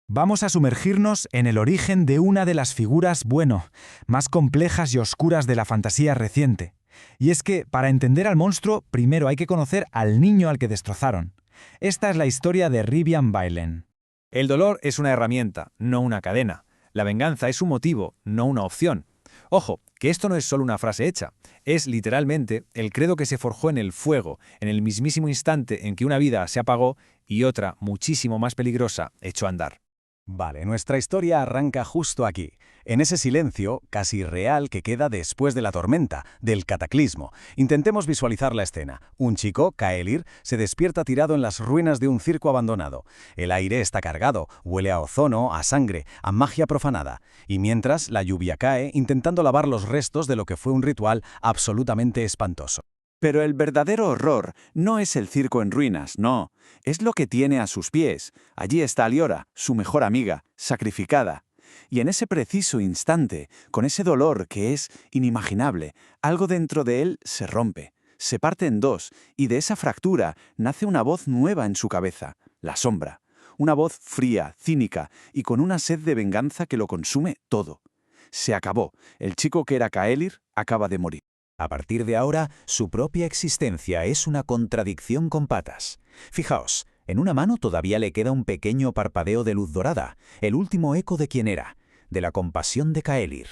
Vamos a sumergirnos en el origen de una de las figuras, más complejas y oscuras de la fantasía reciente. Y es que, para entender al monstruo, primero hay que conocer al niño al que destrozaron. Esta es la historia de Rivian Bailen. El dolor es una herramienta, no una cadena. La venganza es un motivo, no una opción. Ojo, que esto no es solo una frase hecha, es literalmente el credo que se forjó en el fuego, en el mismísimo instante en que una vida se apagó y otra, muchísimo más peligrosa, echó a andar. Vale, nuestra historia arranca justo aquí, en ese silencio casi real que queda después de la tormenta, del cataclismo. Intentemos visualizar la escena. Un chico, Kaelir, se despierta tirado en las ruinas de un circo abandonado. El aire está cargado, huele a ozono, a sangre, a magia profanada. Y mientras, la lluvia cae, intentando lavar los restos de lo que fue un ritual absolutamente espantoso. Pero el verdadero horror no es el circo en ruinas, no. Es lo que tiene a sus pies. Allí está Liora, su mejor amiga, sacrificada. Y en ese preciso instante, con ese dolor que es inimaginable, algo dentro de él se rompe, se parte en dos, y de esa fractura nace una voz nueva en su cabeza, la sombra. Una voz fría, cínica y con una sed de venganza que lo consume todo. Se acabó. El chico que era Kaelir acaba de morir. A partir de ahora, su propia existencia es una contradicción con patas. Fijaos, en una mano todavía le queda un pequeño parpadeo de luz dorada, el último eco de quien era, de la compasión de Kaelir.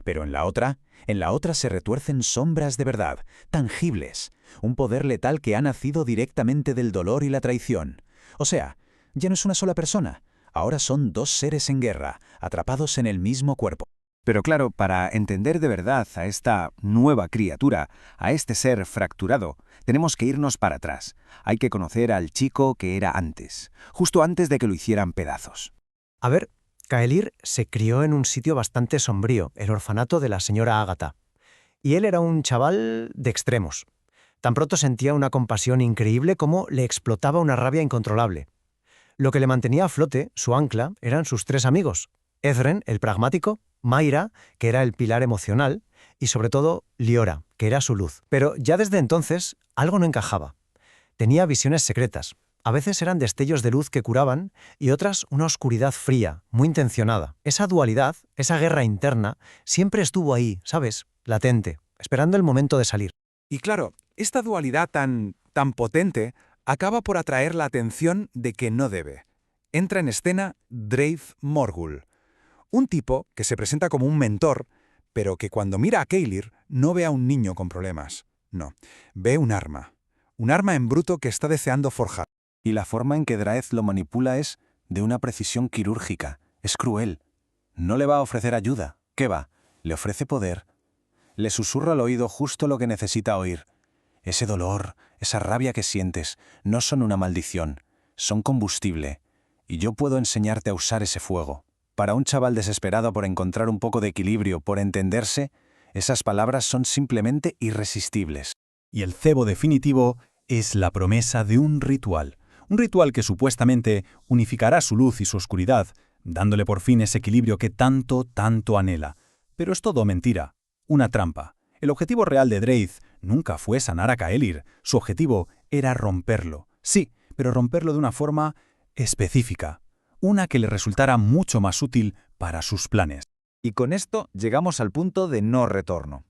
Pero en la otra se retuercen sombras de verdad, tangibles, un poder letal que ha nacido directamente del dolor y la traición. O sea, ya no es una sola persona, ahora son dos seres en guerra, atrapados en el mismo cuerpo. Pero claro, para entender de verdad a esta nueva criatura, a este ser fracturado, tenemos que irnos para atrás. Hay que conocer al chico que era antes, justo antes de que lo hicieran pedazos. A ver, Kaelir se crió en un sitio bastante sombrío, el orfanato de la señora Ágata. Y él era un chaval de extremos. Tan pronto sentía una compasión increíble como le explotaba una rabia incontrolable. Lo que le mantenía a flote, su ancla, eran sus tres amigos. Ezren, el pragmático, Mayra, que era el pilar emocional, y sobre todo Liora, que era su luz. Pero ya desde entonces algo no encajaba. Tenía visiones secretas. A veces eran destellos de luz que curaban y otras una oscuridad fría, muy intencionada. Esa dualidad, esa guerra interna, siempre estuvo ahí, ¿sabes? Latente, esperando el momento de salir. Y claro, esta dualidad tan potente acaba por atraer la atención de quien no debe. Entra en escena Dreif Morgul. Un tipo que se presenta como un mentor, pero que cuando mira a Kaelir no ve a un niño con problemas. No, ve un arma en bruto que está deseando forjar. Y la forma en que Draez lo manipula es de una precisión quirúrgica. Es cruel. No le va a ofrecer ayuda. ¿Qué va? Le ofrece poder. Le susurra al oído justo lo que necesita oír. Ese dolor, esa rabia que sientes, no son una maldición. Son combustible. Y yo puedo enseñarte a usar ese fuego. Para un chaval desesperado por encontrar un poco de equilibrio, por entenderse, esas palabras son simplemente irresistibles. Y el cebo definitivo es la promesa de un ritual que supuestamente unificará su luz y su oscuridad, dándole por fin ese equilibrio que tanto anhela. Pero es todo mentira, una trampa. El objetivo real de Dreif nunca fue sanar a Kaelir, su objetivo era romperlo. Sí, pero romperlo de una forma específica, una que le resultara mucho más útil para sus planes. Y con esto llegamos al punto de no retorno.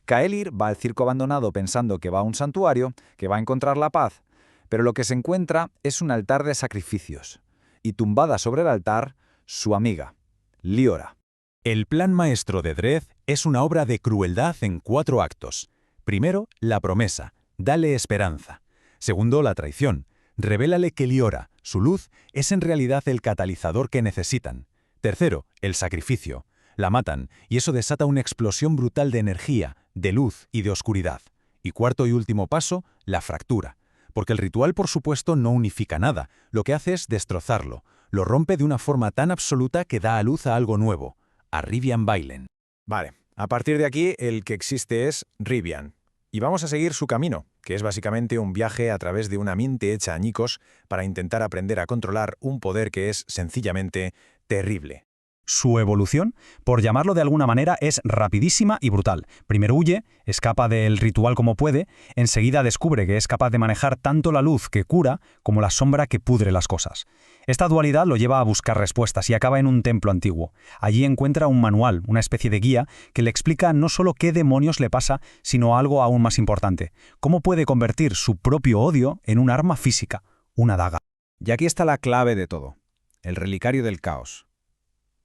Kaelir va al circo abandonado pensando que va a un santuario, que va a encontrar la paz, pero lo que se encuentra es un altar de sacrificios. Y tumbada sobre el altar, su amiga, Liora. El plan maestro de Dreif es una obra de crueldad en 4 actos. Primero, la promesa, dale esperanza. Segundo, la traición, revélale que Liora, su luz, es en realidad el catalizador que necesitan. Tercero, el sacrificio. La matan, y eso desata una explosión brutal de energía, de luz y de oscuridad. Y cuarto y último paso, la fractura. Porque el ritual, por supuesto, no unifica nada, lo que hace es destrozarlo. Lo rompe de una forma tan absoluta que da a luz a algo nuevo, a Rivian Bailen. Vale, a partir de aquí el que existe es Rivian. Y vamos a seguir su camino, que es básicamente un viaje a través de una mente hecha añicos para intentar aprender a controlar un poder que es sencillamente terrible. Su evolución, por llamarlo de alguna manera, es rapidísima y brutal. Primero huye, escapa del ritual como puede, enseguida descubre que es capaz de manejar tanto la luz que cura como la sombra que pudre las cosas. Esta dualidad lo lleva a buscar respuestas y acaba en un templo antiguo. Allí encuentra un manual, una especie de guía, que le explica no solo qué demonios le pasa, sino algo aún más importante: cómo puede convertir su propio odio en un arma física, una daga. Y aquí está la clave de todo: el relicario del caos.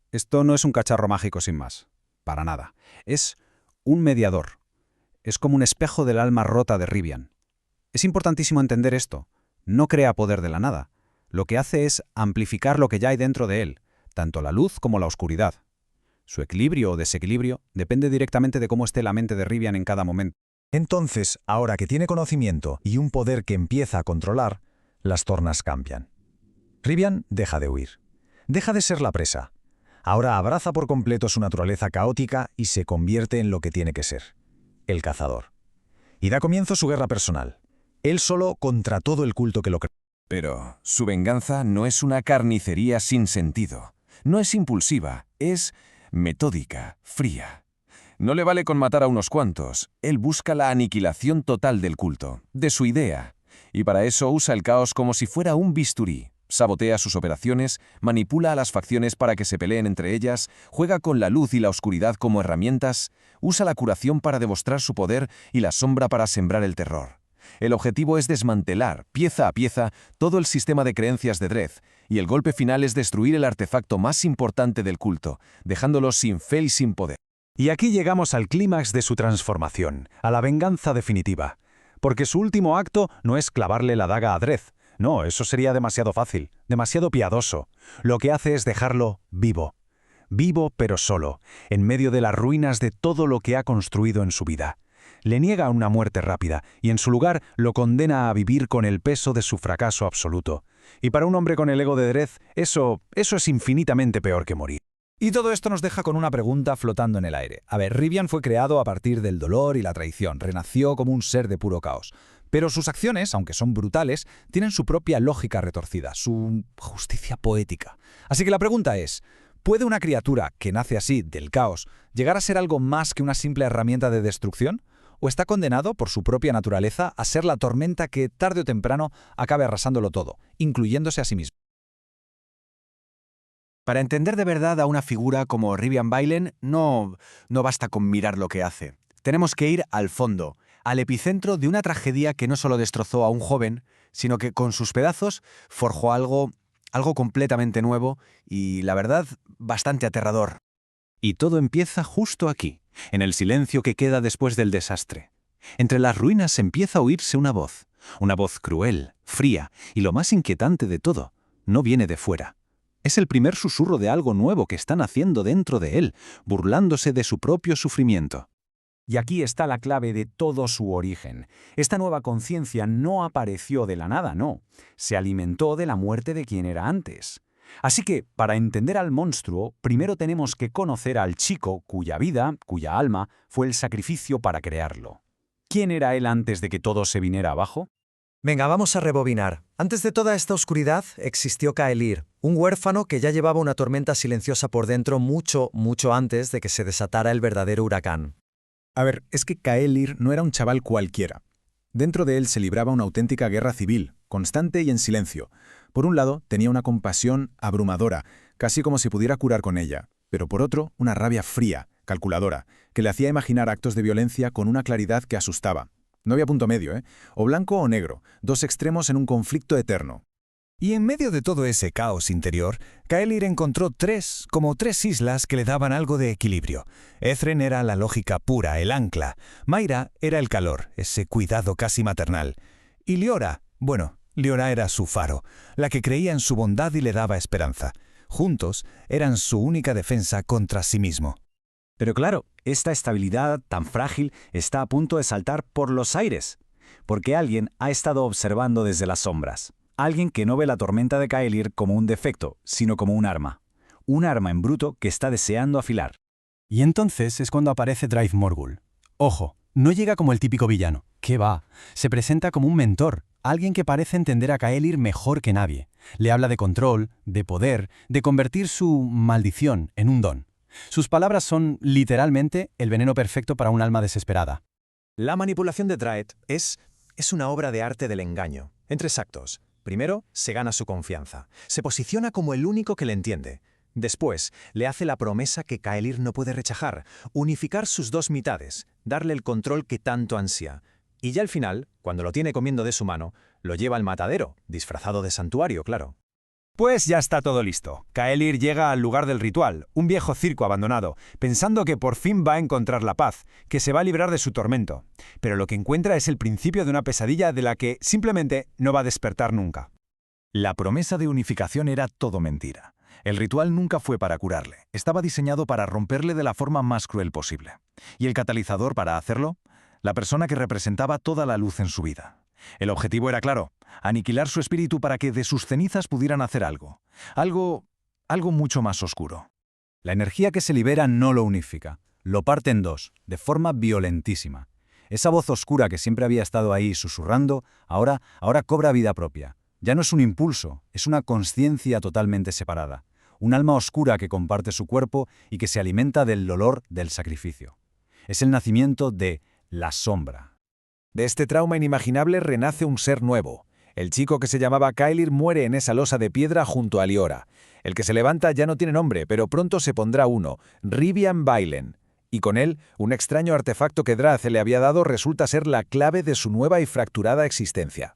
Esto no es un cacharro mágico sin más, para nada. Es un mediador. Es como un espejo del alma rota de Rivian. Es importantísimo entender esto. No crea poder de la nada. Lo que hace es amplificar lo que ya hay dentro de él, tanto la luz como la oscuridad. Su equilibrio o desequilibrio depende directamente de cómo esté la mente de Rivian en cada momento. Entonces, ahora que tiene conocimiento y un poder que empieza a controlar, las tornas cambian. Rivian deja de huir. Deja de ser la presa. Ahora abraza por completo su naturaleza caótica y se convierte en lo que tiene que ser: el cazador. Y da comienzo su guerra personal. Él solo contra todo el culto que lo cree. Pero su venganza no es una carnicería sin sentido. No es impulsiva, es metódica, fría. No le vale con matar a unos cuantos. Él busca la aniquilación total del culto, de su idea. Y para eso usa el caos como si fuera un bisturí. Sabotea sus operaciones, manipula a las facciones para que se peleen entre ellas, juega con la luz y la oscuridad como herramientas, usa la curación para demostrar su poder y la sombra para sembrar el terror. El objetivo es desmantelar, pieza a pieza, todo el sistema de creencias de Dreth, y el golpe final es destruir el artefacto más importante del culto, dejándolos sin fe y sin poder. Y aquí llegamos al clímax de su transformación, a la venganza definitiva. Porque su último acto no es clavarle la daga a Dreth. No, eso sería demasiado fácil, demasiado piadoso. Lo que hace es dejarlo vivo. Vivo pero solo, en medio de las ruinas de todo lo que ha construido en su vida. Le niega una muerte rápida y en su lugar lo condena a vivir con el peso de su fracaso absoluto. Y para un hombre con el ego de Dreth, eso es infinitamente peor que morir. Y todo esto nos deja con una pregunta flotando en el aire. A ver, Rivian fue creado a partir del dolor y la traición, renació como un ser de puro caos. Pero sus acciones, aunque son brutales, tienen su propia lógica retorcida, su justicia poética. Así que la pregunta es: ¿puede una criatura que nace así, del caos, llegar a ser algo más que una simple herramienta de destrucción? ¿O está condenado, por su propia naturaleza, a ser la tormenta que, tarde o temprano, acabe arrasándolo todo, incluyéndose a sí mismo? Para entender de verdad a una figura como Rivian Bailen, no basta con mirar lo que hace. Tenemos que ir al fondo, al epicentro de una tragedia que no solo destrozó a un joven, sino que con sus pedazos forjó algo completamente nuevo y, la verdad, bastante aterrador. Y todo empieza justo aquí, en el silencio que queda después del desastre. Entre las ruinas empieza a oírse una voz cruel, fría, y lo más inquietante de todo, no viene de fuera. Es el primer susurro de algo nuevo que está naciendo dentro de él, burlándose de su propio sufrimiento. Y aquí está la clave de todo su origen. Esta nueva conciencia no apareció de la nada, no. Se alimentó de la muerte de quien era antes. Así que, para entender al monstruo, primero tenemos que conocer al chico cuya vida, cuya alma, fue el sacrificio para crearlo. ¿Quién era él antes de que todo se viniera abajo? Venga, vamos a rebobinar. Antes de toda esta oscuridad existió Caelir, un huérfano que ya llevaba una tormenta silenciosa por dentro mucho antes de que se desatara el verdadero huracán. A ver, es que Caelir no era un chaval cualquiera. Dentro de él se libraba una auténtica guerra civil, constante y en silencio. Por un lado, tenía una compasión abrumadora, casi como si pudiera curar con ella, pero por otro, una rabia fría, calculadora, que le hacía imaginar actos de violencia con una claridad que asustaba. No había punto medio, ¿eh? O blanco o negro, dos extremos en un conflicto eterno. Y en medio de todo ese caos interior, Caelir encontró tres islas que le daban algo de equilibrio. Ethren era la lógica pura, el ancla. Mayra era el calor, ese cuidado casi maternal. Y Liora era su faro, la que creía en su bondad y le daba esperanza. Juntos eran su única defensa contra sí mismo. Pero claro, esta estabilidad tan frágil está a punto de saltar por los aires, porque alguien ha estado observando desde las sombras. Alguien que no ve la tormenta de Caelir como un defecto, sino como un arma. Un arma en bruto que está deseando afilar. Y entonces es cuando aparece Dreyf Morgul. Ojo, No llega como el típico villano. ¿Qué va? Se presenta como un mentor, alguien que parece entender a Kaelir mejor que nadie. Le habla de control, de poder, de convertir su maldición en un don. Sus palabras son, literalmente, el veneno perfecto para un alma desesperada. La manipulación de Draed es una obra de arte del engaño, en 3 actos. Primero, se gana su confianza. Se posiciona como el único que le entiende. Después, le hace la promesa que Kaelir no puede rechazar, unificar sus 2 mitades, darle el control que tanto ansía. Y ya al final, cuando lo tiene comiendo de su mano, lo lleva al matadero, disfrazado de santuario, claro. Pues ya está todo listo. Kaelir llega al lugar del ritual, un viejo circo abandonado, pensando que por fin va a encontrar la paz, que se va a librar de su tormento. Pero lo que encuentra es el principio de una pesadilla de la que simplemente no va a despertar nunca. La promesa de unificación era todo mentira. El ritual nunca fue para curarle, estaba diseñado para romperle de la forma más cruel posible. ¿Y el catalizador para hacerlo? La persona que representaba toda la luz en su vida. El objetivo era claro, aniquilar su espíritu para que de sus cenizas pudieran hacer algo mucho más oscuro. La energía que se libera no lo unifica, lo parte en 2, de forma violentísima. Esa voz oscura que siempre había estado ahí susurrando, ahora cobra vida propia. Ya no es un impulso, es una consciencia totalmente separada. Un alma oscura que comparte su cuerpo y que se alimenta del dolor del sacrificio. Es el nacimiento de la sombra. De este trauma inimaginable renace un ser nuevo. El chico que se llamaba Kaelir muere en esa losa de piedra junto a Liora. El que se levanta ya no tiene nombre, pero pronto se pondrá uno, Rivian Bailen. Y con él, un extraño artefacto que Drath le había dado resulta ser la clave de su nueva y fracturada existencia.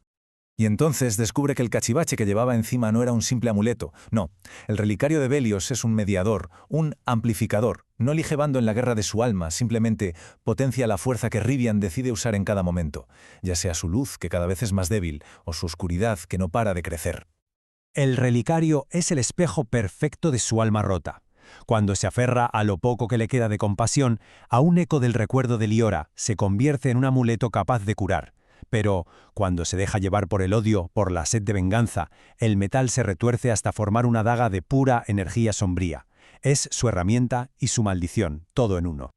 Y entonces descubre que el cachivache que llevaba encima no era un simple amuleto. No, el relicario de Belios es un mediador, un amplificador. No elige bando en la guerra de su alma, simplemente potencia la fuerza que Rivian decide usar en cada momento, ya sea su luz, que cada vez es más débil, o su oscuridad, que no para de crecer. El relicario es el espejo perfecto de su alma rota. Cuando se aferra a lo poco que le queda de compasión, a un eco del recuerdo de Liora, se convierte en un amuleto capaz de curar. Pero, cuando se deja llevar por el odio, por la sed de venganza, el metal se retuerce hasta formar una daga de pura energía sombría. Es su herramienta y su maldición, todo en uno.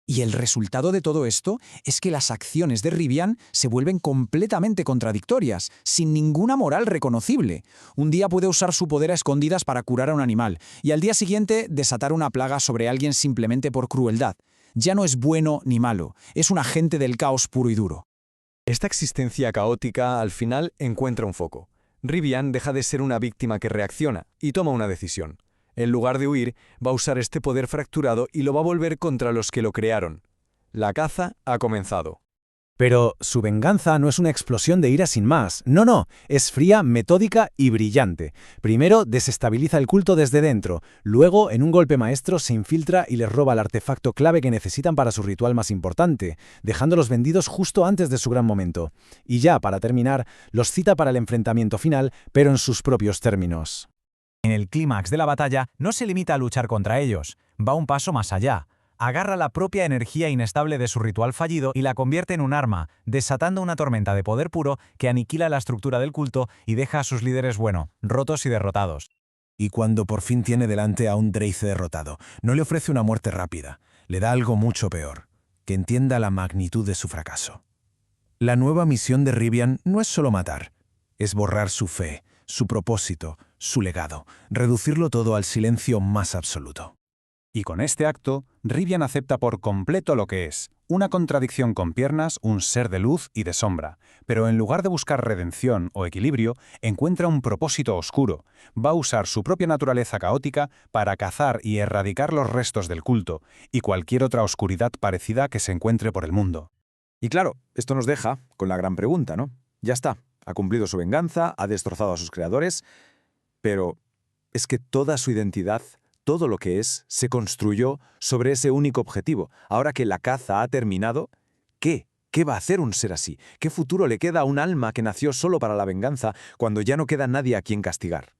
Y el resultado de todo esto es que las acciones de Rivian se vuelven completamente contradictorias, sin ninguna moral reconocible. Un día puede usar su poder a escondidas para curar a un animal, y al día siguiente desatar una plaga sobre alguien simplemente por crueldad. Ya no es bueno ni malo, es un agente del caos puro y duro. Esta existencia caótica al final encuentra un foco. Rivian deja de ser una víctima que reacciona y toma una decisión. En lugar de huir, va a usar este poder fracturado y lo va a volver contra los que lo crearon. La caza ha comenzado. Pero su venganza no es una explosión de ira sin más. No, es fría, metódica y brillante. Primero desestabiliza el culto desde dentro, luego en un golpe maestro se infiltra y les roba el artefacto clave que necesitan para su ritual más importante, dejándolos vendidos justo antes de su gran momento. Y ya, para terminar, los cita para el enfrentamiento final, pero en sus propios términos. En el clímax de la batalla no se limita a luchar contra ellos, va un paso más allá. Agarra la propia energía inestable de su ritual fallido y la convierte en un arma, desatando una tormenta de poder puro que aniquila la estructura del culto y deja a sus líderes, rotos y derrotados. Y cuando por fin tiene delante a un Draith derrotado, no le ofrece una muerte rápida, le da algo mucho peor, que entienda la magnitud de su fracaso. La nueva misión de Rivian no es solo matar, es borrar su fe, su propósito, su legado, reducirlo todo al silencio más absoluto. Y con este acto, Rivian acepta por completo lo que es, una contradicción con piernas, un ser de luz y de sombra, pero en lugar de buscar redención o equilibrio, encuentra un propósito oscuro. Va a usar su propia naturaleza caótica para cazar y erradicar los restos del culto y cualquier otra oscuridad parecida que se encuentre por el mundo. Y claro, esto nos deja con la gran pregunta, ¿no? Ya está, ha cumplido su venganza, ha destrozado a sus creadores, pero es que toda su identidad, todo lo que es, se construyó sobre ese único objetivo. Ahora que la caza ha terminado, ¿qué? ¿Qué va a hacer un ser así? ¿Qué futuro le queda a un alma que nació solo para la venganza cuando ya no queda nadie a quien castigar?